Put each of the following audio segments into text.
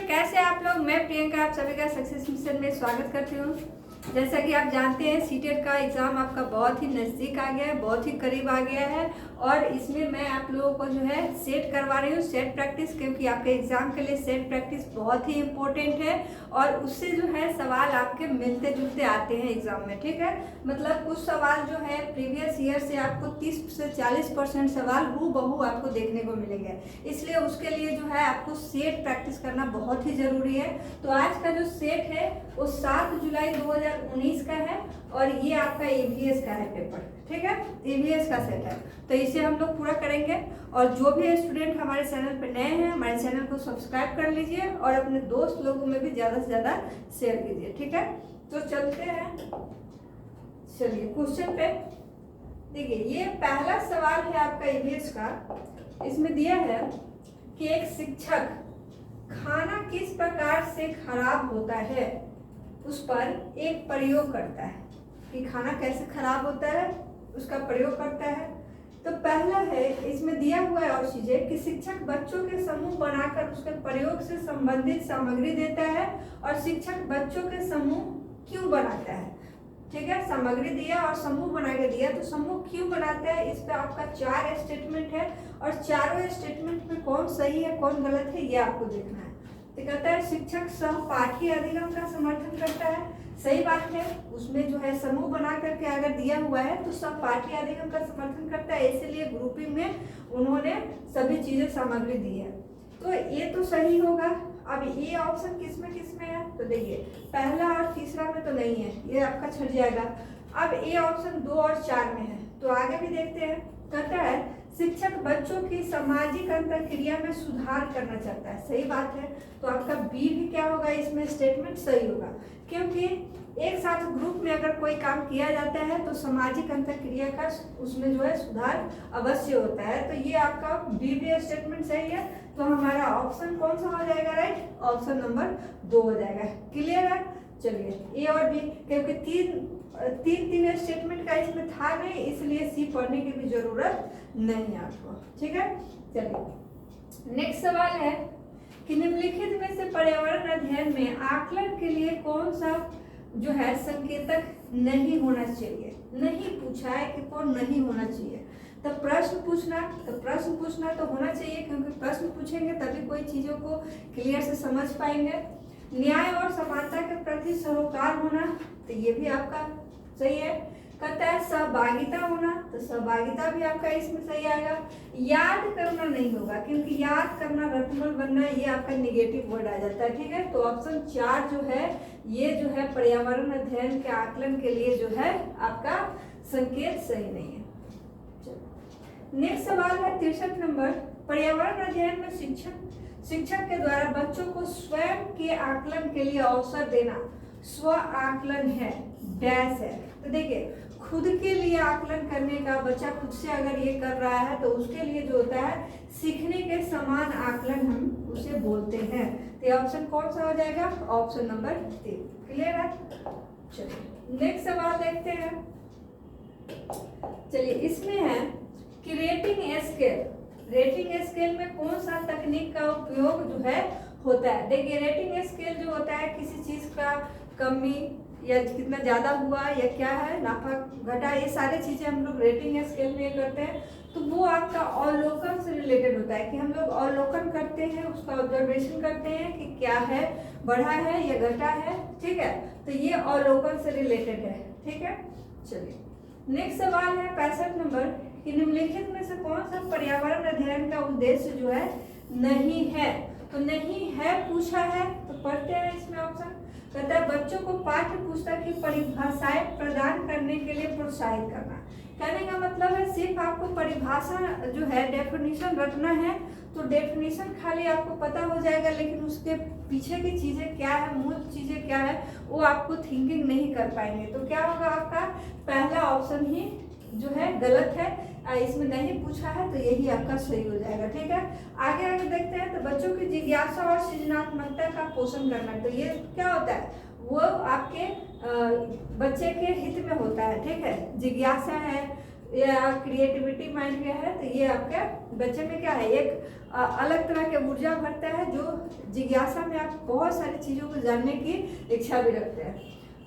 कैसे आप लोग। मैं प्रियंका आप सभी का सक्सेस मिशन में स्वागत करती हूँ। जैसा कि आप जानते हैं सीटेट का एग्ज़ाम आपका बहुत ही नज़दीक आ गया है, बहुत ही करीब आ गया है और इसमें मैं आप लोगों को जो है सेट करवा रही हूँ, सेट प्रैक्टिस, क्योंकि आपके एग्ज़ाम के लिए सेट प्रैक्टिस बहुत ही इम्पोर्टेंट है और उससे जो है सवाल आपके मिलते जुलते आते हैं एग्ज़ाम में। ठीक है, मतलब कुछ सवाल जो है प्रीवियस ईयर से आपको 30 से 40% सवाल हूबहू आपको देखने को मिलेंगे, इसलिए उसके लिए जो है आपको सेट प्रैक्टिस करना बहुत ही ज़रूरी है। तो आज का जो सेट है वो 7 जुलाई 2019 का है और ये आपका ईवीएस का है पेपर। ठीक है, ईवीएस का सेट है, तो इसे हम लोग पूरा करेंगे। और जो भी स्टूडेंट हमारे चैनल पर नए हैं, हमारे चैनल को सब्सक्राइब कर लीजिए और अपने दोस्त लोगों में भी ज़्यादा से ज़्यादा शेयर कीजिए। ठीक है, तो चलते हैं, चलिए क्वेश्चन पे। देखिए, ये पहला सवाल है आपका ईवीएस का। इसमें दिया है कि एक शिक्षक खाना किस प्रकार से खराब होता है, उस पर एक प्रयोग करता है कि खाना कैसे खराब होता है उसका प्रयोग करता है। तो पहला है, इसमें दिया हुआ है और चीजें कि शिक्षक बच्चों के समूह बनाकर उसके प्रयोग से संबंधित सामग्री देता है और शिक्षक बच्चों के समूह क्यों बनाता है। ठीक है, सामग्री दिया और समूह बना के दिया, तो समूह क्यों बनाता है, इस पे आपका 4 स्टेटमेंट है और चारों स्टेटमेंट में कौन सही है कौन गलत है ये आपको देखना है। तो कहता है शिक्षक सहपाठी अधिगम का समर्थन करता है, सही बात है। उसमें जो है समूह बना करके अगर दिया हुआ है तो सहपाठी अधिगम का समर्थन करता है, इसीलिए ग्रुपिंग में उन्होंने सभी चीजें सामग्री दी है, तो ये तो सही होगा। अब ये ऑप्शन किसमें है, तो देखिए पहला और तीसरा में तो नहीं है, ये आपका छट जाएगा। अब ये ऑप्शन 2 और 4 में है, तो आगे भी देखते हैं। कहता है शिक्षक बच्चों की सामाजिक अंतरक्रिया में सुधार करना चाहता है, सही बात है। तो आपका बी भी क्या होगा, इसमें स्टेटमेंट सही होगा, क्योंकि एक साथ ग्रुप में अगर कोई काम किया जाता है तो सामाजिक अंतरक्रिया का उसमें जो है सुधार अवश्य होता है। तो ये आपका बी भी स्टेटमेंट सही है, तो हमारा ऑप्शन कौन सा हो जाएगा, राइट, ऑप्शन नंबर 2 हो जाएगा। क्लियर है, चलिए ए और बी, क्योंकि तीन स्टेटमेंट का इसमें था नहीं, इसलिए सी पढ़ने की भी जरूरत नहीं है आपको। ठीक है, चलिए नेक्स्ट सवाल है कि निम्नलिखित में से पर्यावरण अध्ययन में आकलन के लिए कौन सा जो है संकेतक नहीं होना चाहिए। नहीं पूछा है कि कौन नहीं होना चाहिए, तो प्रश्न पूछना तो होना चाहिए, क्योंकि प्रश्न पूछेंगे तभी कोई चीजों को क्लियर से समझ पाएंगे। न्याय और समानता के प्रति सरोकार होना, तो ये भी आपका सही है। कहता है सहभागिता होना, तो सहभागिता भी आपका इसमें सही आएगा। याद करना नहीं होगा, क्योंकि याद करना, रटमल बनना, ये आपका नेगेटिव वर्ड आ जाता है। ठीक है, तो ऑप्शन 4 जो है ये जो है पर्यावरण अध्ययन के आकलन के लिए जो है आपका संकेत सही नहीं है। नेक्स्ट सवाल है 63 नंबर। पर्यावरण अध्ययन में शिक्षक के द्वारा बच्चों को स्वयं के आकलन के लिए अवसर देना स्व आकलन है, डैश है। तो देखिए खुद के लिए आकलन करने का, बच्चा खुद से अगर ये कर रहा है तो उसके लिए जो होता है सीखने के समान आकलन हम उसे बोलते हैं। तो ऑप्शन कौन सा हो जाएगा, ऑप्शन नंबर 3। क्लियर है, चलिए नेक्स्ट सवाल देखते हैं। चलिए इसमें है कि रेटिंग स्केल में कौन सा तकनीक का उपयोग जो है होता है। देखिए रेटिंग स्केल जो होता है किसी चीज का कमी या कितना ज्यादा हुआ या क्या है, नाफा घटा, ये सारी चीजें हम लोग रेटिंग स्केल में करते हैं। तो वो आपका अवलोकन से रिलेटेड होता है कि हम लोग अवलोकन करते हैं, उसका ऑब्जर्वेशन करते हैं कि क्या है, बढ़ा है या घटा है। ठीक है, तो ये अवलोकन से रिलेटेड है। ठीक है, चलिए नेक्स्ट सवाल है 65 नंबर कि निम्नलिखित में से कौन सा पर्यावरण अध्ययन का उद्देश्य जो है नहीं है। तो नहीं है पूछा है, तो पढ़ते हैं इसमें ऑप्शन। कहता है बच्चों को पाठ्य पुस्तक की परिभाषाएं प्रदान करने के लिए प्रोत्साहित करना। कहने का मतलब है सिर्फ आपको परिभाषा जो है डेफिनेशन रटना है, तो डेफिनेशन खाली आपको पता हो जाएगा, लेकिन उसके पीछे की चीजें क्या है, मूल चीजें क्या है, वो आपको थिंकिंग नहीं कर पाएंगे। तो क्या होगा, आपका पहला ऑप्शन ही जो है गलत है, इसमें नहीं पूछा है, तो यही आपका सही हो जाएगा। ठीक है, आगे देखते हैं। तो बच्चों की जिज्ञासा और सृजनात्मकता का पोषण करना, तो ये क्या होता है, वो आपके बच्चे के हित में होता है। ठीक है, जिज्ञासा है, या क्रिएटिविटी माइंड क्या है, तो ये आपके बच्चे में क्या है, एक अलग तरह के ऊर्जा भरता है, जो जिज्ञासा में आप बहुत सारी चीज़ों को जानने की इच्छा भी रखते हैं।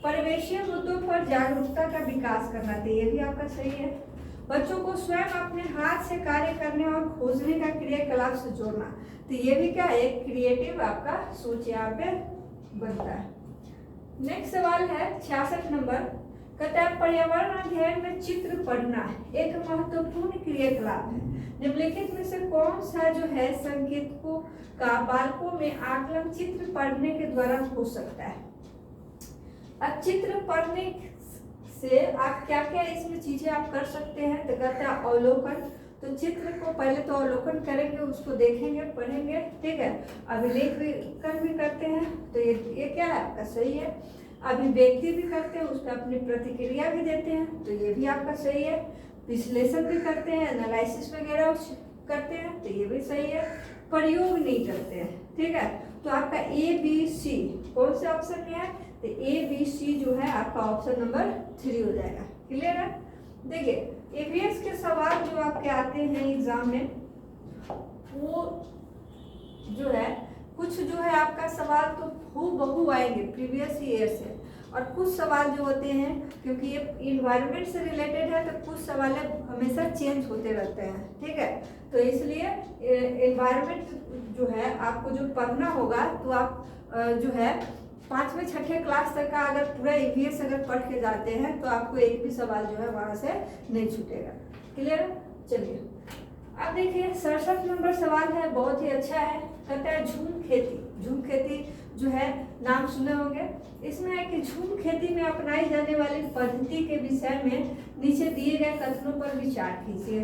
परिवेशीय मुद्दों पर जागरूकता का विकास करना, तो ये भी आपका सही है। बच्चों को स्वयं अपने हाथ से कार्य करने और खोजने का क्रियाकलाप से जोड़ना, तो ये भी क्या है, एक क्रिएटिव आपका सोच यहाँ पे बनता है। नेक्स्ट सवाल है 66 नंबर, कहता है पर्यावरण अध्ययन में चित्र पढ़ना एक महत्वपूर्ण क्रियाकलाप है। निम्नलिखित में से कौन सा जो है संकेतकों का बालकों में आकलन चित्र पढ़ने के द्वारा हो सकता है। अब चित्र पढ़ने से आप क्या क्या इसमें चीजें आप कर सकते हैं, तो कहते हैं अवलोकन, तो चित्र को पहले तो अवलोकन करेंगे, उसको देखेंगे, पढ़ेंगे, ठीक है। अभिलेखन भी करते हैं, तो ये क्या है आपका सही है। अभिव्यक्ति भी करते हैं, उस पर अपनी प्रतिक्रिया भी देते हैं, तो ये भी आपका सही है। विश्लेषण भी करते हैं, एनालिसिस वगैरह करते हैं, तो ये भी सही है। प्रयोग नहीं करते हैं, ठीक है। तो आपका ABC कौन से ऑप्शन में है, तो ABC जो है आपका ऑप्शन नंबर 3 हो जाएगा। क्लियर है। देखिए EVS के सवाल जो आपके आते हैं एग्जाम में, वो जो है कुछ जो है आपका सवाल तो हूबहू आएंगे प्रीवियस ईयर से, और कुछ सवाल जो होते हैं, क्योंकि ये इन्वायरमेंट से रिलेटेड है, तो कुछ सवाल हमेशा चेंज होते रहते हैं, ठीक है। तो इसलिए इन्वायरमेंट जो है आपको जो पढ़ना होगा, तो आप जो है 5वें 6ठे क्लास तक का अगर पूरा EVS अगर पढ़ के जाते हैं, तो आपको एक भी सवाल जो है वहाँ से नहीं छूटेगा। क्लियर है। चलिए अब देखिए 67 नंबर सवाल है, बहुत ही अच्छा है। कहता है झूम खेती। झूम खेती जो है नाम सुने होंगे। इसमें है कि झूम खेती में अपनाई जाने वाली पद्धति के विषय में नीचे दिए गए कथनों पर विचार कीजिए।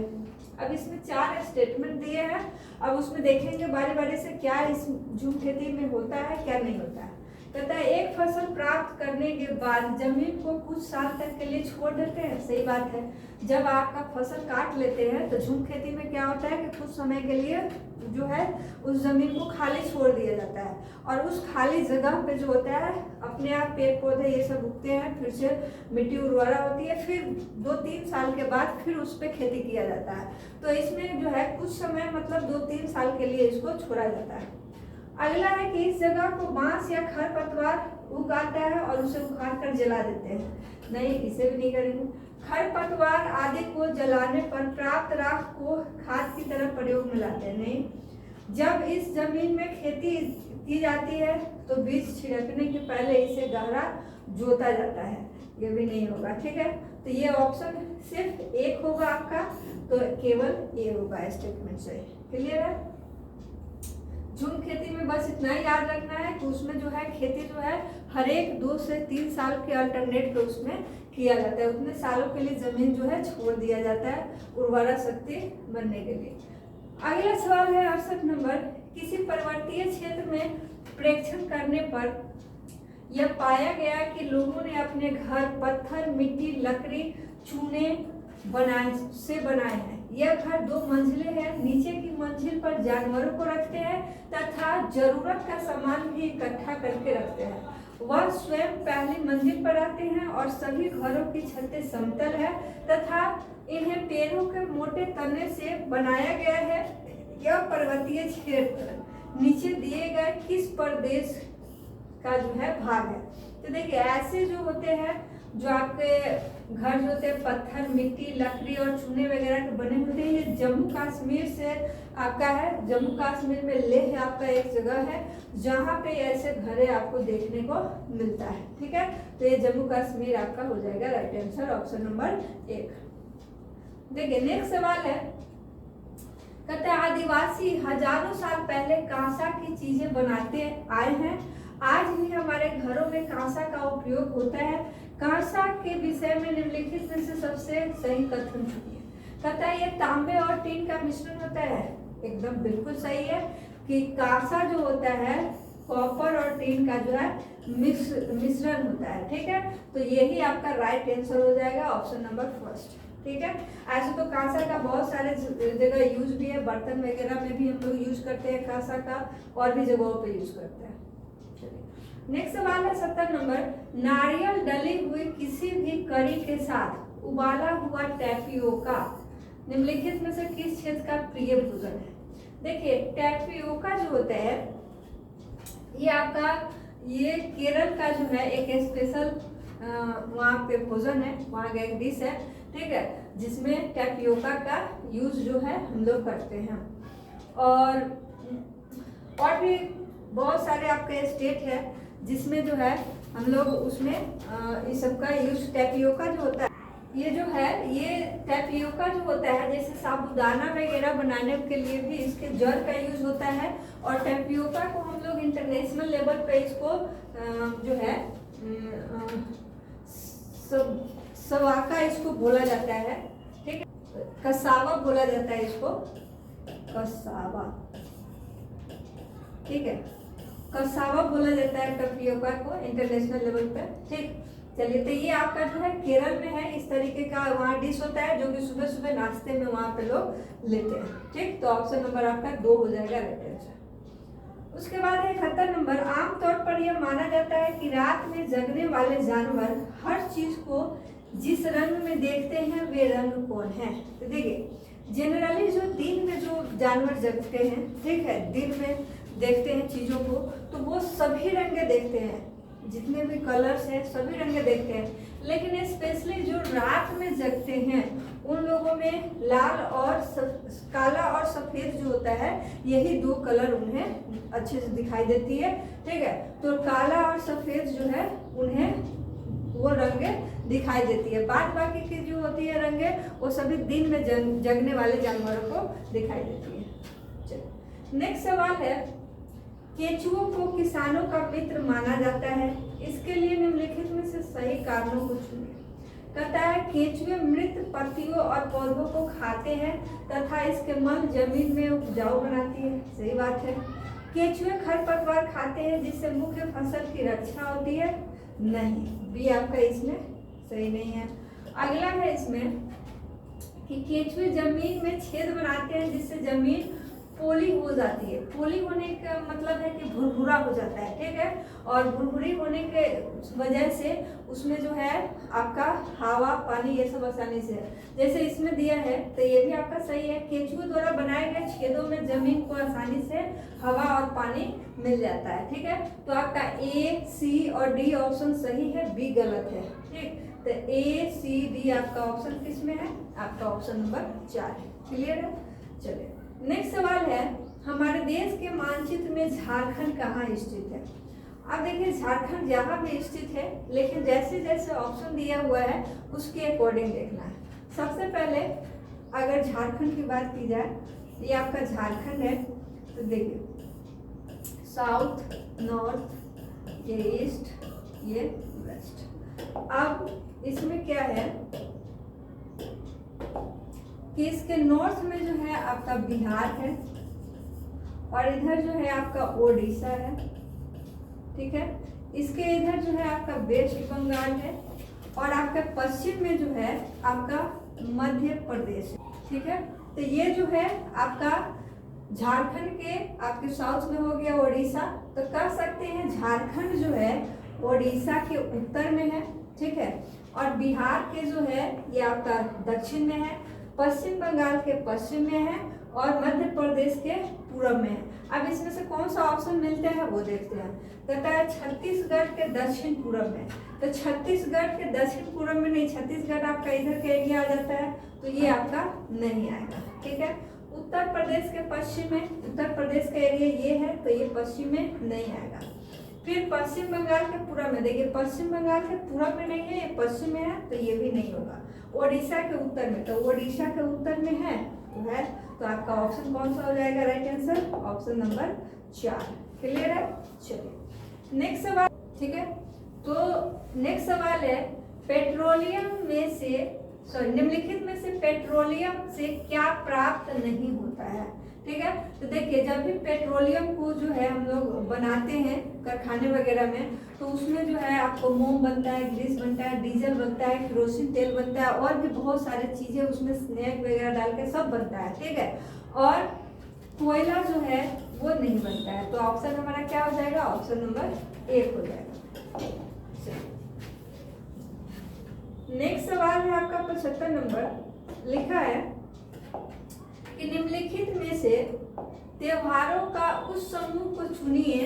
अब इसमें 4 स्टेटमेंट दिए हैं, अब उसमें देखेंगे बारी बारी से क्या इस झूम खेती में होता है, क्या नहीं होता है। कहता है एक फसल प्राप्त करने के बाद जमीन को कुछ साल तक के लिए छोड़ देते हैं। सही बात है। जब आपका फसल काट लेते हैं तो झूम खेती में क्या होता है कि कुछ समय के लिए जो है उस जमीन को खाली छोड़ दिया जाता है, और उस खाली जगह पे जो होता है अपने आप पेड़ पौधे ये सब उगते हैं, फिर से मिट्टी उर्वरा होती है, फिर 2-3 साल के बाद फिर उस पर खेती किया जाता है। तो इसमें जो है कुछ समय मतलब 2-3 साल के लिए इसको छोड़ा जाता है। अगला है कि इस जगह को बांस या खरपतवार उग आता है और उसे उखाड़ कर जला देते हैं। नहीं, इसे भी नहीं करेंगे। खरपतवार आदि को जलाने पर प्राप्त राख को खाद की तरह प्रयोग में लाते हैं। नहीं। जब इस जमीन में खेती की जाती है तो बीज छिड़कने के पहले इसे गहरा जोता जाता है। ये भी नहीं होगा, ठीक है। तो ये ऑप्शन सिर्फ एक होगा आपका, तो केवल ये होगा स्टेटमेंट से। क्लियर है। झूम खेती में बस इतना ही याद रखना है कि उसमें जो है खेती जो है हर एक 2 से 3 साल के अल्टरनेट पे उसमें किया जाता है। उतने सालों के लिए जमीन जो है छोड़ दिया जाता है उर्वरा शक्ति बनने के लिए। अगला सवाल है 68 नंबर, किसी पर्वतीय क्षेत्र में प्रेक्षण करने पर यह पाया गया कि लोगों ने अपने घर पत्थर, मिट्टी, लकड़ी, चूने बनाए हैं। यह घर 2 मंजिले हैं। नीचे की मंजिल पर जानवरों को रखते हैं तथा जरूरत का सामान भी इकट्ठा करके रखते हैं। वह स्वयं पहली मंजिल पर आते हैं और सभी घरों की छतें समतल है तथा इन्हें पेड़ों के मोटे तने से बनाया गया है। यह पर्वतीय क्षेत्र नीचे दिए गए किस प्रदेश का जो है भाग है। तो देखिए ऐसे जो होते हैं, जो आपके घर जो होते हैं पत्थर, मिट्टी, लकड़ी और चूने वगैरह के बने होते हैं, ये जम्मू कश्मीर से आपका है। जम्मू कश्मीर में लेह आपका एक जगह है जहाँ पे ऐसे घरे आपको देखने को मिलता है, ठीक है। तो ये जम्मू कश्मीर आपका हो जाएगा राइट आंसर, ऑप्शन नंबर 1। देखिए नेक्स्ट सवाल है, कहते हैं आदिवासी हजारों साल पहले कांसा की चीजें बनाते आए हैं। आज भी हमारे घरों में कांसा का उपयोग होता है। कांसा के विषय में निम्नलिखित में से सबसे सही कथन चुनिए। कहता है ये तांबे और टीन का मिश्रण होता है। एकदम बिल्कुल सही है कि कांसा जो होता है कॉपर और टीन का जो है मिश्रण होता है, ठीक है। तो यही आपका राइट आंसर हो जाएगा, ऑप्शन नंबर 1, ठीक है। ऐसे तो कांसा का बहुत सारे जगह यूज भी है, बर्तन वगैरह में भी हम लोग यूज करते हैं कांसा का, और भी जगहों पे यूज करते हैं। नेक्स्ट सवाल है 70 नंबर, नारियल डली हुई किसी भी करी के साथ उबाला हुआ टैपियोका निम्नलिखित में से किस क्षेत्र का प्रिय भोजन है? देखिए टैपियोका जो होता है ये आपका ये केरल का जो है एक स्पेशल वहाँ पे भोजन है, वहाँ का एक डिश है, ठीक है, जिसमें टैपियोका का यूज जो है हम लोग करते हैं। और भी बहुत सारे आपके स्टेट है जिसमें जो है हम लोग उसमें इस सब का यूज टैपियोका जो होता है ये जो है ये टैपियोका जो होता है जैसे साबूदाना वगैरह बनाने के लिए भी इसके जड़ का यूज होता है। और टैपियोका को हम लोग इंटरनेशनल लेवल पे इसको जो है सवाका इसको बोला जाता है, ठीक है, कसावा बोला जाता है इसको, कसावा, ठीक है, कसावा बोला जाता है टैपियोका को इंटरनेशनल लेवल पे, ठीक। चलिए तो ये आपका जो है केरल में है, इस तरीके का वहाँ डिश होता है जो कि सुबह सुबह नाश्ते में वहाँ पे लोग लेते हैं, ठीक। तो ऑप्शन नंबर आपका 2 हो जाएगा राइट आंसर। उसके बाद है 71 नंबर, आमतौर पर यह माना जाता है कि रात में जगने वाले जानवर हर चीज को जिस रंग में देखते हैं वे रंग कौन है? तो देखिए जनरली जो दिन में जो जानवर जगते हैं, ठीक है, दिन में देखते हैं चीजों को, तो वो सभी रंगे देखते हैं, जितने भी कलर्स हैं सभी रंगे देखते हैं। लेकिन स्पेशली जो रात में जगते हैं उन लोगों में लाल और काला और सफेद जो होता है यही 2 कलर उन्हें अच्छे से दिखाई देती है, ठीक है। तो काला और सफेद जो है उन्हें वो रंगे दिखाई देती है, बाद बाकी की जो होती है रंगे वो सभी दिन में जगने वाले जानवरों को दिखाई देती है। चलिए नेक्स्ट सवाल है, केंचुओं को किसानों का मित्र माना जाता है, इसके लिए निम्नलिखित में से सही कारणों को चुनिए। कहता है केंचुए मृत पत्तियों और पौधों को खाते हैं तथा इसके मल जमीन में उपजाऊ बनाती है, सही बात है। केंचुए खरपतवार खाते हैं जिससे मुख्य फसल की रक्षा होती है, नहीं, बी आपका इसमें सही नहीं है। अगला है इसमें कि केंचुए जमीन में छेद बनाते हैं जिससे जमीन पोली हो जाती है, पोली होने का मतलब है कि भुरभुरा हो जाता है, ठीक है, और भुरभुरी होने के वजह से उसमें जो है आपका हवा पानी ये सब आसानी से है, जैसे इसमें दिया है तो ये भी आपका सही है। केंचुए द्वारा बनाए गए छेदों में जमीन को आसानी से हवा और पानी मिल जाता है, ठीक है। तो आपका ए, सी और डी ऑप्शन सही है, बी गलत है, ठीक। तो ए, सी, डी आपका ऑप्शन किस में है? आपका ऑप्शन नंबर 4 है, क्लियर है। चलिए नेक्स्ट सवाल है, हमारे देश के मानचित्र में झारखंड कहाँ स्थित है? अब देखिए झारखंड यहाँ भी स्थित है, लेकिन जैसे जैसे ऑप्शन दिया हुआ है उसके अकॉर्डिंग देखना है। सबसे पहले अगर झारखंड की बात की जाए, ये आपका झारखंड है, तो देखिए साउथ, नॉर्थ, ये ईस्ट, ये वेस्ट। अब इसमें क्या है कि इसके नॉर्थ में जो है आपका बिहार है और इधर जो है आपका ओडिशा है, ठीक है। इसके इधर जो है आपका वेस्ट बंगाल है और आपका पश्चिम में जो है आपका मध्य प्रदेश है, ठीक है। तो ये जो है आपका झारखंड के आपके साउथ में हो गया ओडिशा, तो कह सकते हैं झारखंड जो है ओडिशा के उत्तर में है, ठीक है, और बिहार के जो है ये आपका दक्षिण में है, पश्चिम बंगाल के पश्चिम में है और मध्य प्रदेश के पूर्व में है। अब इसमें से कौन सा ऑप्शन मिलता है वो देखते हैं। कहता है छत्तीसगढ़ के दक्षिण पूर्व में, तो छत्तीसगढ़ के दक्षिण पूर्व में नहीं, छत्तीसगढ़ आपका इधर का एरिया आ जाता है, तो ये आपका नहीं आएगा, ठीक है। उत्तर प्रदेश के पश्चिम में, उत्तर प्रदेश का एरिया ये है, तो ये पश्चिम में नहीं आएगा। फिर पश्चिम बंगाल के पूर्व में, देखिए पश्चिम बंगाल के पूर्व में नहीं है, ये पश्चिम में है, तो ये भी नहीं होगा। ओडिशा के उत्तर में, तो ओडिशा के उत्तर में है, तो आपका ऑप्शन कौन सा हो जाएगा right answer? Option number 4, clear है। चलिए नेक्स्ट सवाल, ठीक है। तो नेक्स्ट सवाल है, पेट्रोलियम में से निम्नलिखित में से पेट्रोलियम से क्या प्राप्त नहीं होता है? ठीक है, तो देखिए जब भी पेट्रोलियम को जो है हम लोग बनाते हैं कारखाने वगैरह में, तो उसमें जो है आपको मोम बनता है, ग्रीस बनता है, डीजल बनता है, केरोसिन तेल बनता है और भी बहुत सारी चीजें उसमें स्नैक वगैरह डाल के सब बनता है, ठीक है। और कोयला जो है वो नहीं बनता है, तो ऑप्शन हमारा क्या हो जाएगा? ऑप्शन नंबर 1 हो जाएगा। नेक्स्ट सवाल है आपका 75 नंबर। लिखा है कि निम्नलिखित में से त्योहारों का उस समूह को चुनिए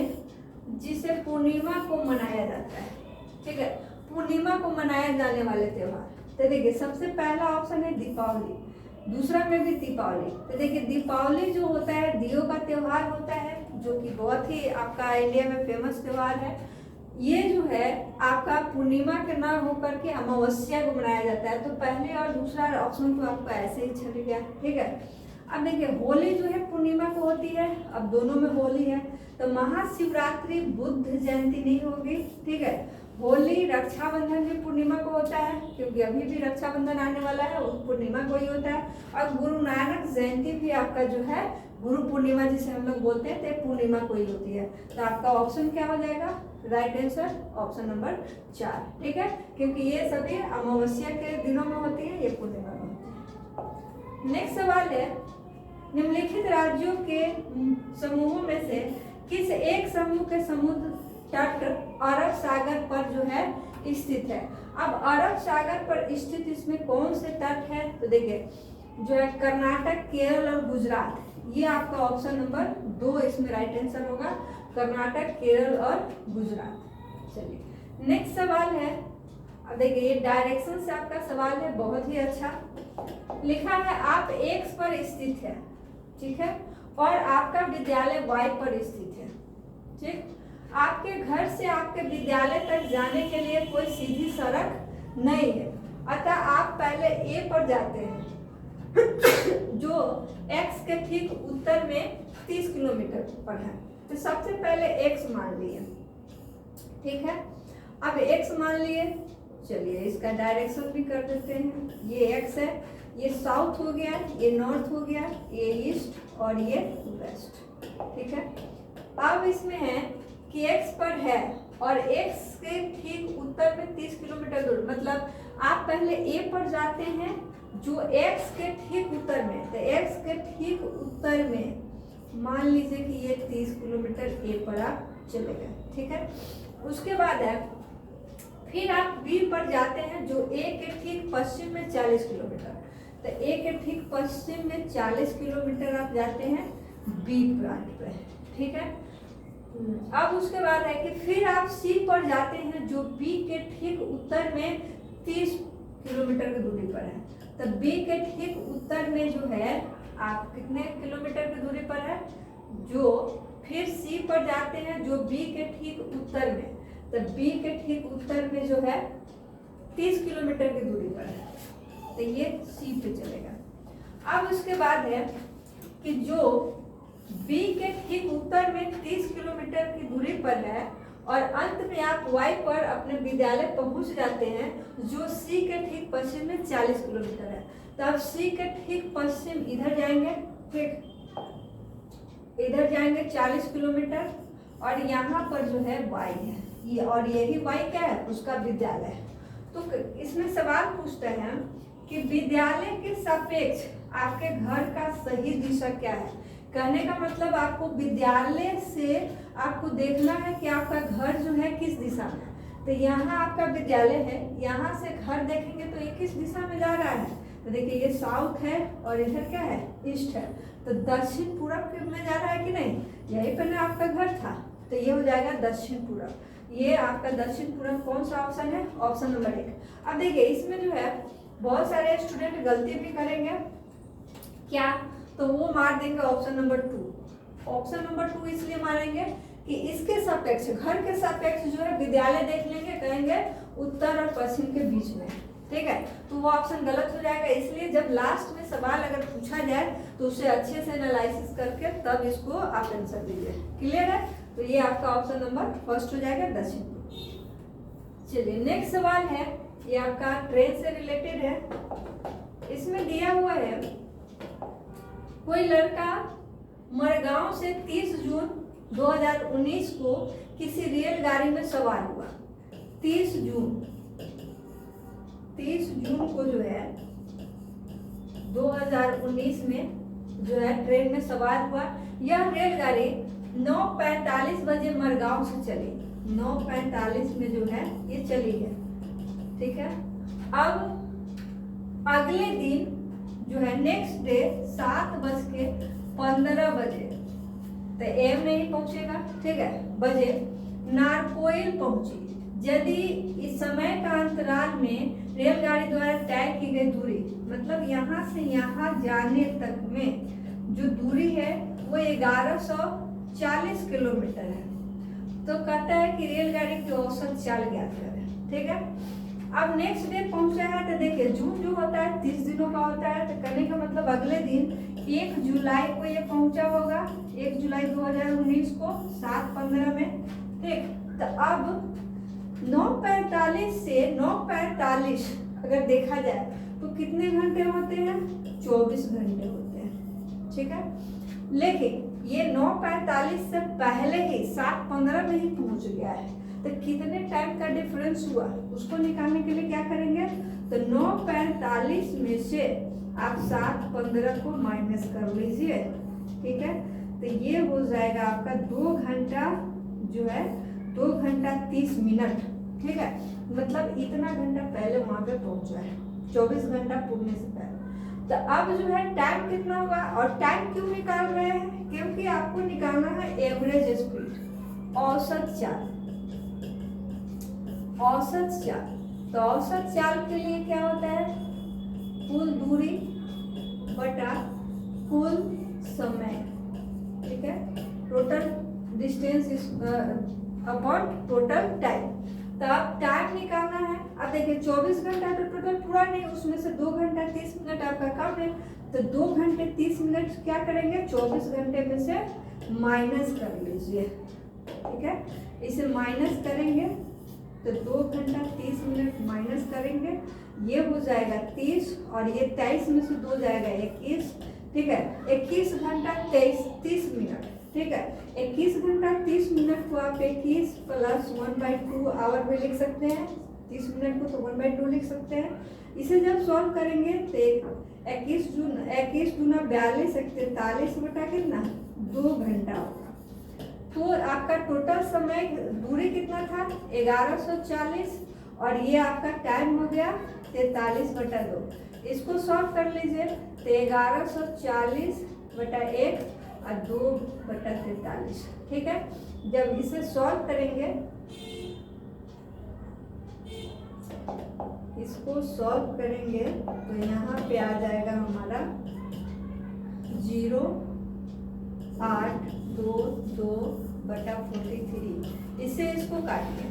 जिसे पूर्णिमा को मनाया जाता है। ठीक है, पूर्णिमा को मनाए जाने वाले त्योहार। तो देखिए सबसे पहला ऑप्शन है दीपावली, दूसरा में भी दीपावली। तो देखिए दीपावली जो होता है दियों का त्योहार होता है, जो कि बहुत ही आपका इंडिया में फेमस त्योहार है। ये जो है आपका पूर्णिमा के ना होकर के अमावस्या को मनाया जाता है। तो पहले और दूसरा ऑप्शन तो आपका ऐसे ही चल गया। ठीक है, अब देखिए होली जो है पूर्णिमा को होती है, अब दोनों में होली है। तो महाशिवरात्रि बुद्ध जयंती नहीं होगी। ठीक है, होली रक्षाबंधन भी पूर्णिमा को होता है, क्योंकि अभी भी रक्षाबंधन आने वाला है, उस पूर्णिमा को ही होता है। और गुरु नानक जयंती भी आपका जो है गुरु पूर्णिमा जिसे हम लोग बोलते हैं तो पूर्णिमा को ही होती है। तो आपका ऑप्शन क्या हो जाएगा? Right answer option number 4। ठीक है, क्योंकि ये सभी अमावस्या के दिनों में होती है, ये पूर्णिमा में होती है। नेक्स्ट सवाल है निम्नलिखित राज्यों के समूहों में से किस एक समूह के समुद्र तट अरब सागर पर जो है स्थित है। अब अरब सागर पर स्थित इसमें कौन से तट है? तो देखिए जो है कर्नाटक, केरल और गुजरात, ये आपका ऑप्शन नंबर 2 इसमें राइट आंसर होगा, कर्नाटक, केरल और गुजरात। चलिए नेक्स्ट सवाल है। अब देखिए ये डायरेक्शन से आपका सवाल है, बहुत ही अच्छा। लिखा है आप एक्स पर स्थित है, ठीक है, और आपका विद्यालय वाई पर स्थित है। ठीक, आपके घर से आपके विद्यालय तक जाने के लिए कोई सीधी सड़क नहीं है, अतः आप पहले ए पर जाते हैं जो x के ठीक उत्तर में 30 किलोमीटर पर है। तो सबसे पहले x मान लिए। ठीक है, अब x मान लिए, चलिए इसका डायरेक्शन भी कर देते हैं। ये x है, ये साउथ हो गया, ये नॉर्थ हो गया, ये ईस्ट और ये वेस्ट। ठीक है, अब इसमें है कि x पर है और x के ठीक उत्तर में 30 किलोमीटर दूर, मतलब आप पहले a पर जाते हैं जो x के ठीक उत्तर में। तो x के ठीक उत्तर में मान लीजिए कि ये 30 किलोमीटर a पर आप चले गए। ठीक है, उसके बाद है फिर आप b पर जाते हैं जो a के ठीक पश्चिम में 40 किलोमीटर। तो a के ठीक पश्चिम में 40 किलोमीटर आप जाते हैं b प्लांट पे। ठीक है, अब उसके बाद है कि फिर आप C पर जाते हैं जो B के ठीक उत्तर में 30 किलोमीटर की दूरी पर है। तो B के ठीक उत्तर में जो है आप कितने किलोमीटर की दूरी पर है, जो फिर C पर जाते हैं जो B के ठीक उत्तर में। तो B के ठीक उत्तर में जो है 30 किलोमीटर की दूरी पर है, तो ये C पे चलेगा। अब उसके बाद है कि जो B के ठीक उत्तर में 30 किलोमीटर की दूरी पर है और अंत में आप Y पर अपने विद्यालय पहुंच जाते हैं जो C के ठीक पश्चिम में 40 किलोमीटर है। तो आप C के ठीक पश्चिम इधर जाएंगे, ठीक इधर जाएंगे 40 किलोमीटर और यहाँ पर जो है Y है ये, और यही Y क्या है? उसका विद्यालय। तो इसमें सवाल पूछते हैं कि विद्यालय के सापेक्ष आपके घर का सही दिशा क्या है। कहने का मतलब आपको विद्यालय से आपको देखना है कि आपका घर जो है किस दिशा में। तो यहाँ आपका विद्यालय है, यहाँ से घर देखेंगे तो ये किस दिशा में जा रहा है। तो देखिए ये साउथ है और इधर क्या है? ईस्ट है। तो दक्षिण पूरब में जा रहा है कि नहीं? यहीं पर ना आपका घर था, तो ये हो जाएगा दक्षिण पूरब। ये आपका दक्षिण पूरब कौन सा ऑप्शन है? Option number 1। अब देखिए इसमें जो है बहुत सारे स्टूडेंट गलती भी करेंगे, क्या? तो वो मार देंगे ऑप्शन नंबर 2। ऑप्शन नंबर 2 इसलिए मारेंगे कि इसके सापेक्ष, घर के सापेक्ष जो है विद्यालय देख लेंगे, कहेंगे उत्तर और पश्चिम के बीच में। ठीक है, तो वो ऑप्शन गलत हो जाएगा। इसलिए जब लास्ट में सवाल अगर पूछा जाए तो उसे अच्छे से एनालिसिस करके तब इसको आप आंसर दीजिए। क्लियर है? तो ये आपका ऑप्शन नंबर फर्स्ट हो जाएगा, दक्षिण। चलिए नेक्स्ट सवाल है, ये आपका ट्रेन से रिलेटेड है। इसमें दिया हुआ है कोई लड़का मरगांव से 30 जून 2019 को किसी रेलगाड़ी में सवार हुआ। 30 जून को जो है 2019 में जो है ट्रेन में सवार हुआ। यह रेलगाड़ी 9:45 बजे मरगांव से चली। 9:45 में जो है ये चली है। ठीक है, अब अगले दिन जो है नेक्स्ट डे 7:15 बजे तो एम नहीं पहुंचेगा, ठीक है, बजे नारकोइल पहुंची। यदि इस समय का अंतराल में रेलगाड़ी द्वारा तय की गई दूरी, मतलब यहाँ से यहाँ जाने तक में जो दूरी है वो 1140 किलोमीटर है। तो कहता है कि रेलगाड़ी की औसत चाल ज्ञात करें, ठीक है। अब नेक्स्ट डे पहुंचा है तो देखिए जून जो होता है 30 दिनों का होता है, तो करने का मतलब अगले दिन 1 जुलाई को ये पहुंचा होगा, 1 जुलाई 2019 को 7:15 में, ठीक। तो अब 9:45 से 9:45 अगर देखा जाए तो कितने घंटे होते हैं, 24 घंटे होते हैं, ठीक है। लेकिन ये 9:45 से पहले ही 7:15 में ही पहुंच गया है, तो कितने टाइम का डिफरेंस हुआ उसको निकालने के लिए क्या करेंगे, तो 9:45 में से आप 7:15 को माइनस कर लीजिए, ठीक है। तो ये हो जाएगा आपका 2 घंटा जो है 2 घंटा 30 मिनट, ठीक है। मतलब इतना घंटा पहले वहां पे पहुंचा है, 24 घंटा पूरने से पहले। तो अब जो है टाइम कितना होगा, और टाइम क्यों निकाल रहे हैं, क्योंकि आपको निकालना है एवरेज स्पीड, औसत चाल। औसत चाल, तो औसत चाल के लिए क्या होता है, कुल दूरी बटा कुल समय, ठीक है, total distance upon total time. तो अब टाइम निकालना है। अब देखिए 24 घंटा तो टोटल पूरा नहीं, उसमें से 2 घंटा 30 मिनट आपका कम है, तो 2 घंटे 30 मिनट क्या करेंगे, 24 घंटे में से माइनस कर लीजिए, ठीक है। इसे माइनस करेंगे तो 2 घंटा 30 मिनट माइनस करेंगे, ये हो जाएगा 30, और ये 23 में से 2 जाएगा 21, ठीक है। 21 घंटा 30 मिनट, ठीक है। 21 घंटा 30 मिनट को आप 21 + 1/2 आवर में लिख सकते हैं, 30 मिनट को तो 1/2 लिख सकते हैं। इसे जब सॉल्व करेंगे तो 21 दूना 42, 43 बटा कितना 2 घंटा होगा। तो आपका टोटल समय दूरी कितना था 1140, और ये आपका टाइम हो गया 43/2। इसको सॉल्व कर लीजिए तो 1140/1 और 2/43, ठीक है। जब इसे सॉल्व करेंगे, इसको सॉल्व करेंगे तो यहाँ पे आ जाएगा हमारा 0.822/43। इससे इसको काटिए,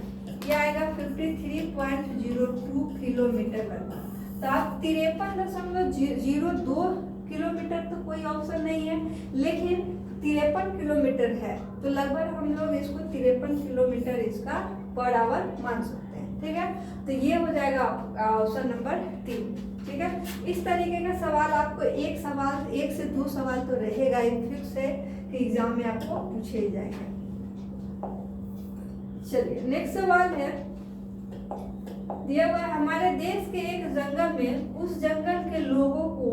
ये आएगा 53.02 किलोमीटर लगभग। तो आप 53.02 किलोमीटर तो कोई ऑप्शन नहीं है, लेकिन 53 किलोमीटर है, तो लगभग हम लोग इसको 53 किलोमीटर इसका पर आवर मान सकते हैं, ठीक है। तो ये हो जाएगा ऑप्शन नंबर 3, ठीक है। इस तरीके का सवाल आपको एक से दो सवाल तो रहेगा ही फिक्स है कि एग्जाम में आपको पूछे ही जाएंगे। चलिए नेक्स्ट सवाल है, दिया हुआ हमारे देश के एक जंगल में उस जंगल के लोगों को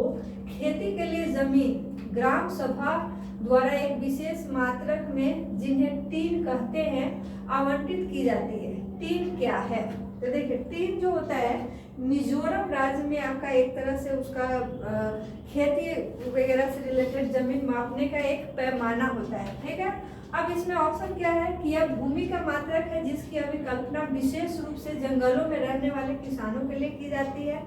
खेती के लिए जमीन ग्राम सभा द्वारा एक विशेष मात्रक में, जिन्हें टीन कहते हैं, आवंटित की जाती है। टीन क्या है, तो देखिए टीन जो होता है मिजोरम राज्य में आपका एक तरह से उसका खेती वगैरह से रिलेटेड जमीन मापने का एक पैमाना होता है, ठीक है। अब इसमें ऑप्शन क्या है कि यह भूमि का मात्रक है जिसकी अभिकल्पना विशेष रूप से जंगलों में रहने वाले किसानों के लिए की जाती है।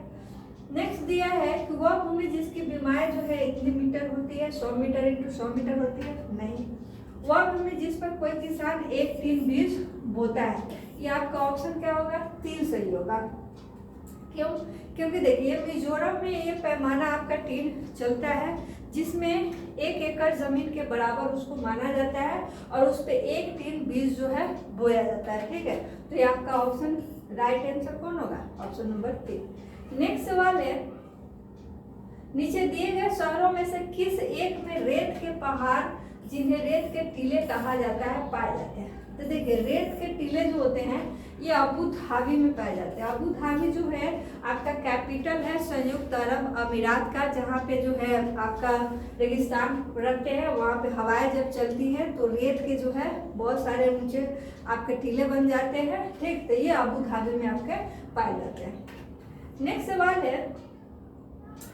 नेक्स्ट दिया है कि वह भूमि जिसकी बीमारी जो है इतनी मीटर होती है, 100 मीटर × 100 मीटर होती है, नहीं। वह भूमि जिस पर कोई किसान 1 टीन बीज बोता है। ये आपका ऑप्शन क्या होगा, 3 सही होगा। क्यों, क्योंकि देखिए मिजोरम में ये पैमाना आपका टीन चलता है, जिसमें 1 एकड़ जमीन के बराबर उसको माना जाता है, और उस पे 1 टीन बीज जो है बोया जाता है, ठीक है। तो ये आपका ऑप्शन राइट आंसर कौन होगा, ऑप्शन नंबर 3। नेक्स्ट सवाल है, नीचे दिए गए शहरों में से किस एक में रेत के पहाड़, जिन्हें रेत के टीले कहा जाता है, पाए जाते हैं। तो देखिए रेत के टीले जो होते हैं ये अबू धाबी में पाए जाते हैं। अबू धाबी जो है आपका कैपिटल है संयुक्त अरब अमीरात का, जहाँ पे जो है आपका रेगिस्तान रखते हैं, वहाँ पे हवाएं जब चलती हैं तो रेत के जो है बहुत सारे ऊंचे आपके टीले बन जाते हैं, ठीक। तो ये अबू धाबी में आपके पाए जाते हैं। नेक्स्ट सवाल है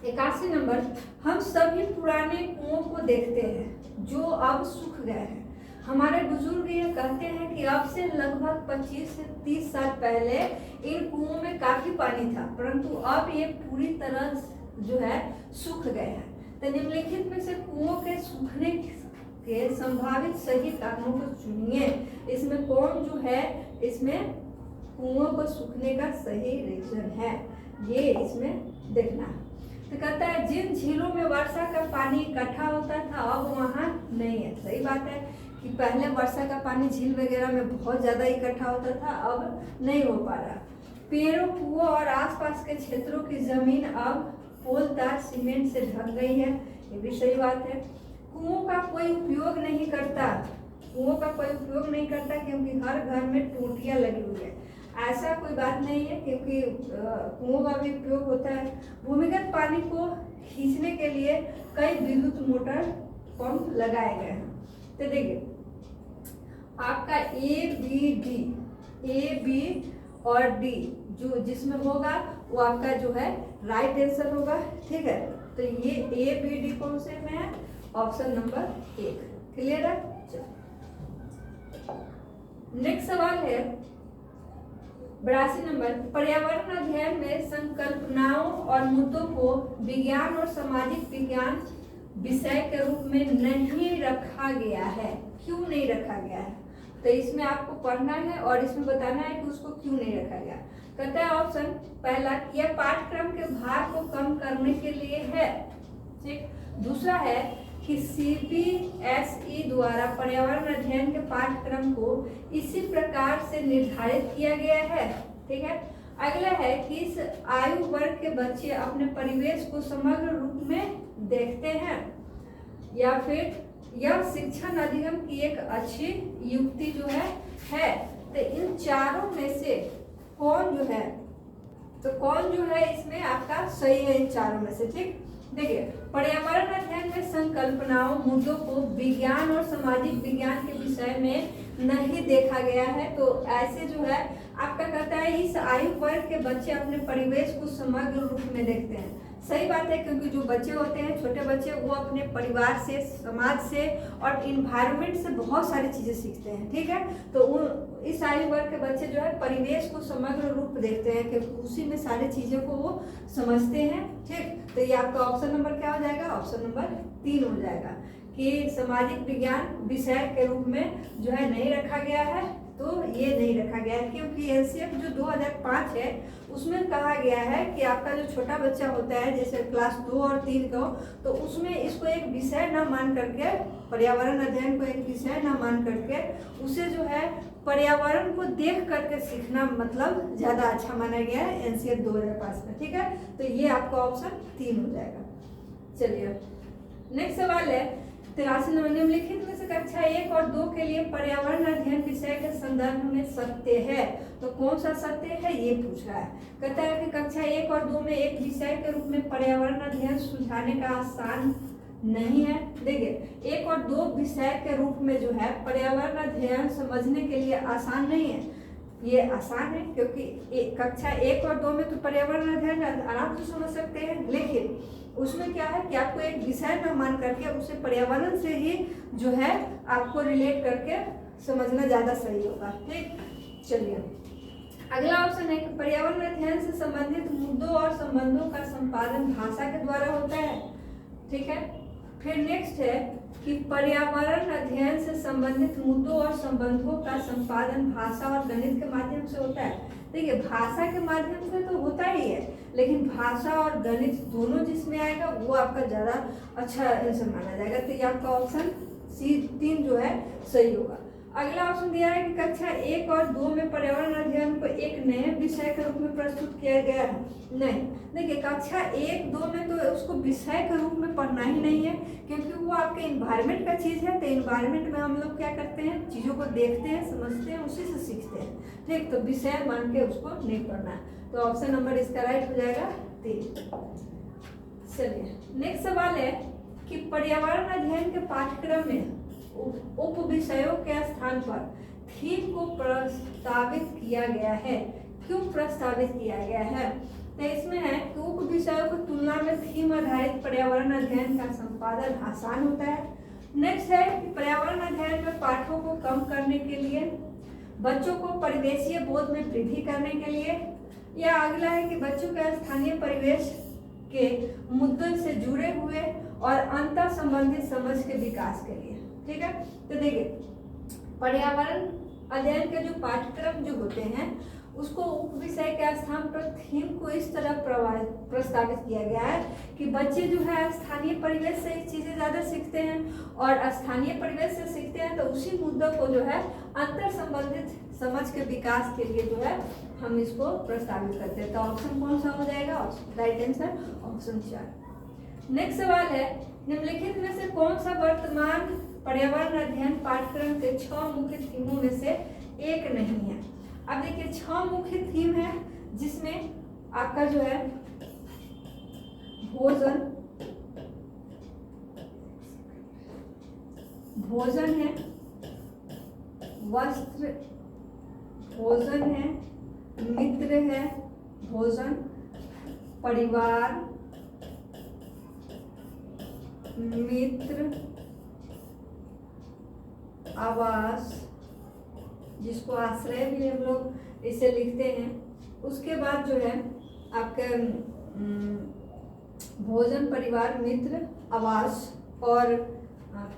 81 नंबर, हम सभी पुराने कुओं को देखते हैं जो अब सूख गए हैं। हमारे बुजुर्ग ये कहते हैं कि अब से लगभग 25 से 30 साल पहले इन कुओं में काफी पानी था, परंतु अब ये पूरी तरह जो है सूख गए हैं। तो निम्नलिखित में से कुओं के सूखने के संभावित सही कारणों को चुनिए। इसमें कौन जो है इसमें कुओं को सूखने का सही रीजन है, ये इसमें देखना है। तो कहता है जिन झीलों में वर्षा का पानी इकट्ठा होता था अब वहाँ नहीं है। सही बात है कि पहले वर्षा का पानी झील वगैरह में बहुत ज़्यादा इकट्ठा होता था, अब नहीं हो पा रहा। पेड़ों, कुओं और आसपास के क्षेत्रों की जमीन अब पोलदार सीमेंट से ढक गई है, ये भी सही बात है। कुओं का कोई उपयोग नहीं करता, कुओं का कोई उपयोग नहीं करता क्योंकि हर घर में टूटियाँ लगी हुई है। ऐसा कोई बात नहीं है क्योंकि कुओं का भी उपयोग होता है। भूमिगत पानी को खींचने के लिए कई विद्युत मोटर पंप लगाए गए हैं। तो देखिए आपका ए बी और डी जो जिसमें होगा वो आपका जो है राइट आंसर होगा। ठीक है, तो ये ए बी डी कौन से में है? Option number 1। क्लियर है? नेक्स्ट सवाल है 82 नंबर, पर्यावरण अध्ययन में संकल्पनाओं और मुद्दों को विज्ञान और सामाजिक विज्ञान विषय के रूप में नहीं रखा गया है। क्यों नहीं रखा गया है? तो इसमें आपको पढ़ना है और इसमें बताना है कि उसको क्यों नहीं रखा गया। कहता है ऑप्शन पहला, यह पाठ्यक्रम के भार को कम करने के लिए है। ठीक। दूसरा है कि सीबीएसई द्वारा पर्यावरण अध्ययन के पाठ्यक्रम को इसी प्रकार से निर्धारित किया गया है। ठीक है। अगला है कि इस आयु वर्ग के बच्चे अपने परिवेश को समग्र रूप में देखते हैं, या फिर यह शिक्षण अधिगम की एक अच्छी युक्ति जो है। तो इन चारों में से कौन जो है, तो कौन जो है इसमें आपका सही है इन चारों में से। ठीक। देखिए पर्यावरण अध्ययन में संकल्पनाओं मुद्दों को विज्ञान और सामाजिक विज्ञान के विषय में नहीं देखा गया है, तो ऐसे जो है आपका कहता है इस आयु वर्ग के बच्चे अपने परिवेश को समग्र रूप में देखते हैं। सही बात है क्योंकि जो बच्चे होते हैं छोटे बच्चे वो अपने परिवार से, समाज से और इन्वायरमेंट से बहुत सारी चीज़ें सीखते हैं। ठीक है, तो इस आयु वर्ग के बच्चे जो है परिवेश को समग्र रूप देखते हैं क्योंकि उसी में सारी चीज़ों को वो समझते हैं। ठीक, तो ये आपका ऑप्शन नंबर क्या हो जाएगा? ऑप्शन नंबर 3 हो जाएगा कि सामाजिक विज्ञान विषय के रूप में जो है नहीं रखा गया है। तो ये नहीं रखा गया है क्योंकि एनसीएफ जो 2005 है उसमें कहा गया है कि आपका जो छोटा बच्चा होता है जैसे क्लास 2 और 3 का, तो उसमें इसको एक विषय ना मान करके, पर्यावरण अध्ययन को एक विषय ना मान करके उसे जो है पर्यावरण को देख करके सीखना मतलब ज़्यादा अच्छा माना गया है एनसीएफ 2005 में। ठीक है, तो ये आपका ऑप्शन 3 हो जाएगा। चलिए नेक्स्ट सवाल है 83 नंबर, निम्नलिखित में से कक्षा 1 और 2 के लिए पर्यावरण अध्ययन विषय के संदर्भ में सत्य है, तो कौन सा सत्य है ये पूछ रहा है। कहता है कि कक्षा 1 और 2 में एक विषय के रूप में पर्यावरण अध्ययन सुलझाने का आसान नहीं है। देखिए 1 और 2 विषय के रूप में जो है पर्यावरण अध्ययन समझने के लिए आसान नहीं है। ये आसान है क्योंकि कक्षा 1 और 2 में तो पर्यावरण अध्ययन आराम से समझ सकते हैं, लेकिन उसमें क्या है कि आपको एक विषय में मान करके उसे पर्यावरण से ही जो है आपको रिलेट करके समझना ज़्यादा सही होगा। ठीक, चलिए अगला ऑप्शन है कि पर्यावरण अध्ययन से संबंधित मुद्दों और संबंधों का संपादन भाषा के द्वारा होता है। ठीक है, फिर नेक्स्ट है कि पर्यावरण अध्ययन से संबंधित मुद्दों और संबंधों का संपादन भाषा और गणित के माध्यम से होता है। देखिए भाषा के माध्यम से तो होता ही है, लेकिन भाषा और गणित दोनों जिसमें आएगा वो आपका ज़्यादा अच्छा आंसर माना जाएगा। तो ये आपका ऑप्शन C3 जो है सही होगा। अगला ऑप्शन दिया है कि कक्षा 1 और 2 में पर्यावरण अध्ययन को एक नए विषय के रूप में प्रस्तुत किया गया है। नहीं, देखिए कक्षा 1, 2 में तो उसको विषय के रूप में पढ़ना ही नहीं है क्योंकि वो आपके इन्वायरमेंट का चीज़ है। तो इन्वायरमेंट में हम लोग क्या करते हैं, चीज़ों को देखते हैं, समझते हैं, उसी से सीखते हैं। ठीक, तो विषय मान के उसको नहीं पढ़ना है। तो ऑप्शन नंबर इसका राइट हो जाएगा 3। चलिए नेक्स्ट सवाल है कि पर्यावरण अध्ययन के पाठ्यक्रम में उप विषयों के स्थान पर थीम को प्रस्तावित किया गया है। क्यों प्रस्तावित किया गया है? तो इसमें है कि उप विषयों की तुलना में थीम आधारित पर्यावरण अध्ययन का संपादन आसान होता है। नेक्स्ट है कि पर्यावरण अध्ययन में पाठों को कम करने के लिए, बच्चों को परिवेशीय बोध में वृद्धि करने के लिए, या अगला है कि बच्चों के स्थानीय परिवेश के मुद्दों से जुड़े हुए और अंतर संबंधित समझ के विकास के लिए। ठीक है, तो देखिए पर्यावरण अध्ययन के जो पाठ्यक्रम जो होते हैं उसको उप विषय के स्थान पर थीम को इस तरह प्रस्तावित किया गया है कि बच्चे जो है स्थानीय परिवेश से चीजें ज्यादा सीखते हैं और स्थानीय परिवेश से सीखते हैं तो उसी मुद्दों को जो है अंतर संबंधित समझ के विकास के लिए जो है हम इसको प्रस्तावित करते हैं। तो ऑप्शन कौन सा हो जाएगा? Right answer option 4। नेक्स्ट सवाल है, निम्नलिखित में से कौन सा वर्तमान पर्यावरण अध्ययन पाठ्यक्रम के 6 मुख्य थीमों में से एक नहीं है? अब देखिए 6 मुख्य थीम है जिसमें आपका जो है भोजन है, वस्त्र, भोजन है, मित्र है, भोजन, परिवार, मित्र, आवास, जिसको आश्रय भी हम लोग इसे लिखते हैं। उसके बाद जो है आपका भोजन, परिवार, मित्र, आवास और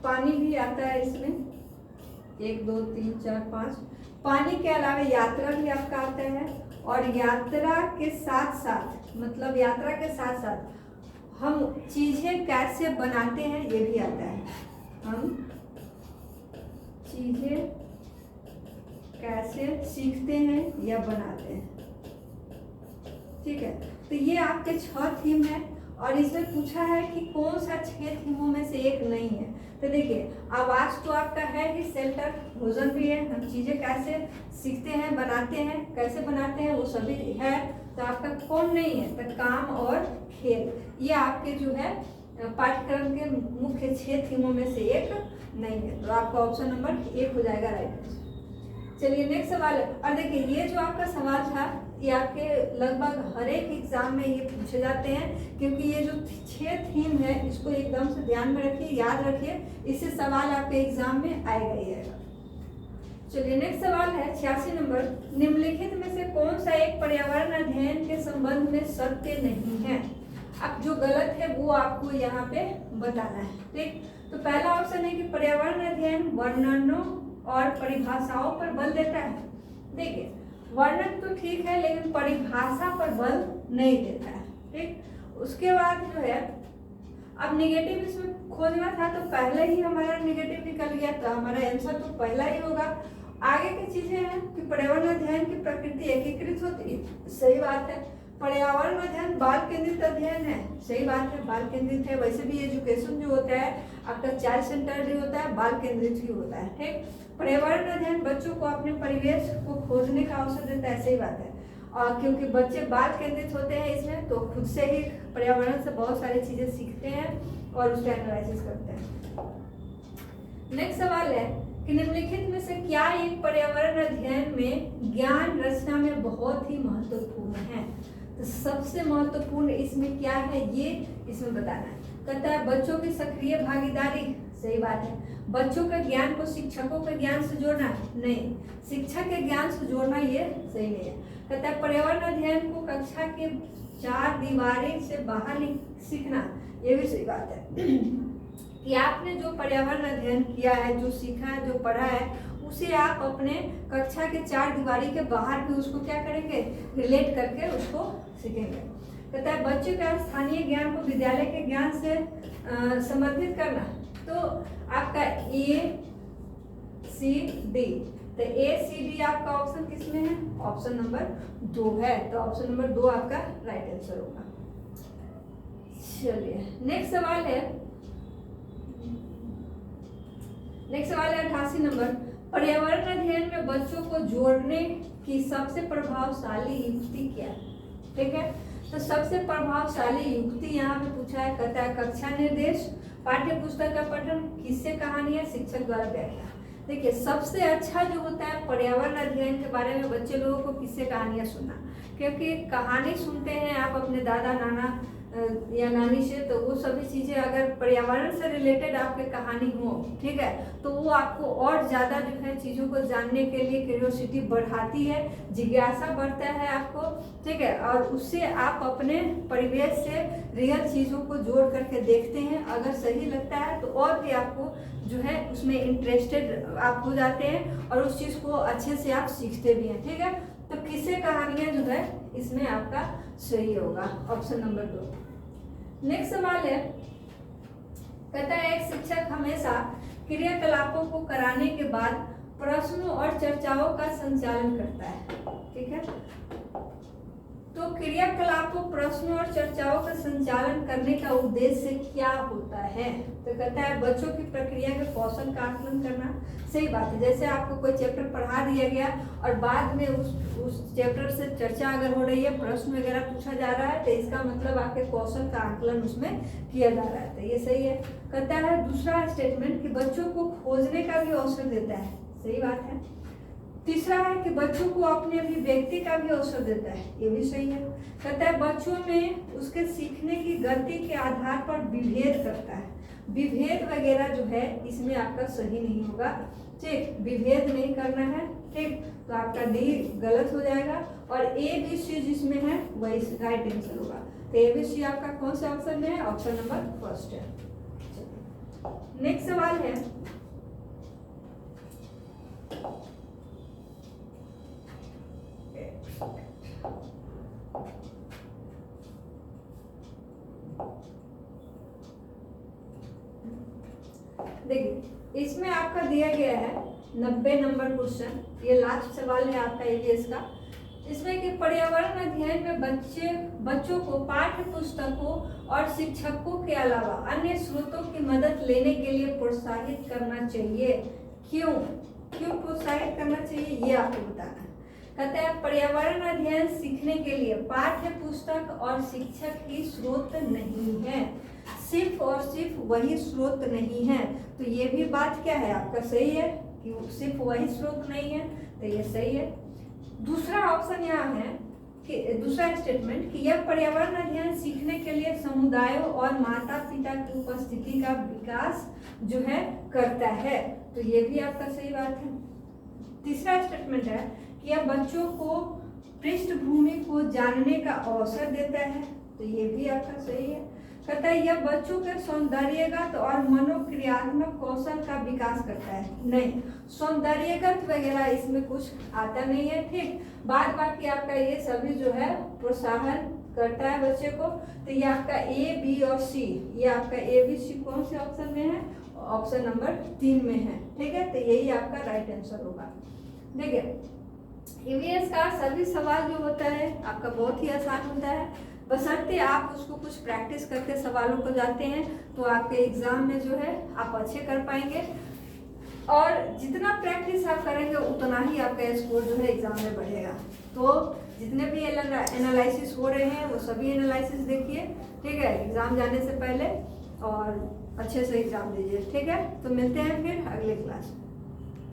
पानी भी आता है इसमें। 1 2 3 4 5 पानी के अलावा यात्रा भी आपका आता है और यात्रा के साथ साथ मतलब यात्रा के साथ साथ हम चीजें कैसे बनाते हैं ये भी आता है। हम चीजें कैसे सीखते हैं या बनाते हैं। ठीक है, तो ये आपके 6 थीम है और इसमें पूछा है कि कौन सा 6 थीमों में से एक नहीं है। तो देखिए आवास तो आपका है ही, शेल्टर, भोजन भी है, हम चीजें कैसे सीखते हैं बनाते हैं, कैसे बनाते हैं वो सभी है। तो आपका कौन नहीं है? तो काम और खेल, ये आपके जो है पाठ्यक्रम के मुख्य 6 थीमों में से एक नहीं है। तो आपका ऑप्शन नंबर 1 हो जाएगा राइट आंसर। चलिए नेक्स्ट सवाल है, और देखिए ये जो आपका सवाल था ये आपके लगभग हर एक एग्जाम में ये पूछे जाते हैं क्योंकि ये जो 6 थीम है इसको एकदम से ध्यान में रखिए, याद रखिए, इससे सवाल आपके एग्जाम में आएगा ही आएगा। चलिए नेक्स्ट सवाल है 86 नंबर, निम्नलिखित में से कौन सा एक पर्यावरण अध्ययन के संबंध में सत्य नहीं है? अब जो गलत है वो आपको यहाँ पे बताना है। ठीक, तो पहला ऑप्शन है कि पर्यावरण अध्ययन वर्णनों और परिभाषाओं पर बल देता है। देखिए वर्णन तो ठीक है लेकिन परिभाषा पर बल नहीं देता है। ठीक, उसके बाद जो है अब निगेटिव इसमें खोजना था तो पहले ही हमारा निगेटिव निकल गया, तो हमारा आंसर तो पहला ही होगा। आगे की चीजें हैं कि पर्यावरण अध्ययन की प्रकृति एकीकृत होती है, सही बात है। पर्यावरण अध्ययन बाल केंद्रित अध्ययन है, सही बात है, बाल केंद्रित है। वैसे भी एजुकेशन जो होता है आपका चाइल्ड सेंटर्ड ही होता है, बाल केंद्रित ही होता है। ठीक, पर्यावरण अध्ययन बच्चों को अपने परिवेश को खोजने का अवसर देता है, सही बात है। और क्योंकि बच्चे बाल केंद्रित होते हैं इसमें तो खुद से ही पर्यावरण से बहुत सारी चीजें सीखते हैं और उसका एनालिसिस करते हैं। नेक्स्ट सवाल है कि निम्नलिखित में से क्या एक पर्यावरण अध्ययन में ज्ञान रचना में बहुत ही महत्वपूर्ण है? तो सबसे महत्वपूर्ण इसमें क्या है ये इसमें बताना है। कहता है बच्चों की सक्रिय भागीदारी, सही बात है। बच्चों के ज्ञान को शिक्षकों के ज्ञान से जोड़ना, नहीं, शिक्षक के ज्ञान से जोड़ना ये सही नहीं है। कहता है पर्यावरण अध्ययन को कक्षा के 4 दीवारी से बाहर सीखना, ये भी सही बात है कि आपने जो पर्यावरण अध्ययन किया है, जो सीखा है, जो पढ़ा है उसे आप अपने कक्षा के 4 दीवारी के बाहर भी उसको क्या करेंगे, रिलेट करके उसको सीखेंगे। कहता है बच्चों के स्थानीय ज्ञान को विद्यालय के ज्ञान से संबंधित करना, तो आपका ACD, तो ACD आपका ऑप्शन किसमें है? ऑप्शन नंबर 2 है, तो ऑप्शन नंबर 2 आपका राइट आंसर होगा। चलिए नेक्स्ट सवाल है 88 नंबर, पर्यावरण अध्ययन में बच्चों को जोड़ने की सबसे प्रभावशाली युक्ति क्या है? ठीक है, तो सबसे प्रभावशाली युक्ति यहाँ पे पूछा है। कहता है कक्षा निर्देश, पाठ्य पुस्तक का पठन, किस्से कहानियां, शिक्षक द्वारा व्याख्या। देखिए, सबसे अच्छा जो होता है पर्यावरण अध्ययन के बारे में बच्चे लोगों को किस्से कहानियाँ सुनना, क्योंकि कहानी सुनते हैं आप अपने दादा नाना या नानी से, तो वो सभी चीज़ें अगर पर्यावरण से रिलेटेड आपके कहानी हो, ठीक है, तो वो आपको और ज़्यादा जो है चीज़ों को जानने के लिए क्यूरियोसिटी बढ़ाती है, जिज्ञासा बढ़ता है आपको, ठीक है, और उससे आप अपने परिवेश से रियल चीज़ों को जोड़ करके देखते हैं। अगर सही लगता है तो और भी आपको जो है उसमें इंटरेस्टेड आप हो जाते हैं और उस चीज़ को अच्छे से आप सीखते भी हैं, ठीक है। तो किस्से कहानियाँ जो है इसमें आपका सही होगा, ऑप्शन नंबर 2। नेक्स्ट सवाल है, कहता है एक शिक्षक हमेशा क्रियाकलापों को कराने के बाद प्रश्नों और चर्चाओं का संचालन करता है, ठीक है। तो क्रियाकलापों, प्रश्नों और चर्चाओं का संचालन करने का उद्देश्य क्या होता है? तो कहता है बच्चों की प्रक्रिया के कौशल का आकलन करना। सही बात है, जैसे आपको कोई चैप्टर पढ़ा दिया गया और बाद में उस चैप्टर से चर्चा अगर हो रही है, प्रश्न वगैरह पूछा जा रहा है, तो इसका मतलब आपके कौशल का आकलन उसमें किया जा रहा है, तो ये सही है। कहता है दूसरा स्टेटमेंट कि बच्चों को खोजने का भी अवसर देता है। सही बात है। तीसरा है कि बच्चों को अपने अभिव्यक्ति का भी अवसर देता है, ये भी सही है। कहता है बच्चों में उसके सीखने की गति के आधार पर विभेद करता है। विभेद वगैरह जो है इसमें आपका सही नहीं होगा, ठीक, विभेद नहीं करना है, ठीक, तो आपका डी गलत हो जाएगा और ए बी सी जिसमें है वही राइट आंसर होगा। तो ए बी सी आपका कौन से ऑप्शन में है? ऑप्शन नंबर फर्स्ट है। नेक्स्ट सवाल है, देखिए इसमें आपका दिया गया है 90 नंबर क्वेश्चन, ये लास्ट सवाल है आपका ईवीएस का। इसमें कि पर्यावरण अध्ययन में बच्चों को पाठ्य पुस्तकों और शिक्षकों के अलावा अन्य स्रोतों की मदद लेने के लिए प्रोत्साहित करना चाहिए। क्यों प्रोत्साहित करना चाहिए ये आपको बताना है। कहते हैं पर्यावरण अध्ययन सीखने के लिए पाठ्य पुस्तक और शिक्षक ही स्रोत नहीं है, सिर्फ और सिर्फ वही स्रोत नहीं है। तो ये भी बात क्या है आपका सही है कि सिर्फ वही स्रोत नहीं है, तो ये सही है। दूसरा ऑप्शन यहाँ है कि दूसरा स्टेटमेंट कि यह पर्यावरण अध्ययन सीखने के लिए समुदायों और माता पिता की उपस्थिति का विकास जो है करता है, तो ये भी आपका सही बात है। तीसरा स्टेटमेंट है कि यह बच्चों को पृष्ठभूमि को जानने का अवसर देता है, तो ये भी आपका सही है। कहता है यह बच्चों के सौंदर्यगत और मनोक्रियात्मक कौशल का विकास करता है। नहीं, सौंदर्यगत वगैरह इसमें कुछ आता नहीं है, ठीक। बाद बाकी आपका ये सभी जो है प्रोत्साहन करता है बच्चे को, तो ये आपका ए बी और सी, ये आपका ए बी सी कौन से ऑप्शन में है? ऑप्शन नंबर 3 में है, ठीक है, तो यही आपका राइट आंसर होगा। देखिए ईवीएस का सभी सवाल जो होता है आपका बहुत ही आसान होता है, बशर्ते आप उसको कुछ प्रैक्टिस करके सवालों को जाते हैं तो आपके एग्जाम में जो है आप अच्छे कर पाएंगे, और जितना प्रैक्टिस आप करेंगे उतना ही आपका स्कोर जो है एग्जाम में बढ़ेगा। तो जितने भी एनालिसिस हो रहे हैं वो सभी एनालिसिस देखिए, ठीक है, एग्जाम जाने से पहले, और अच्छे से एग्जाम दीजिए, ठीक है। तो मिलते हैं फिर अगले क्लास में।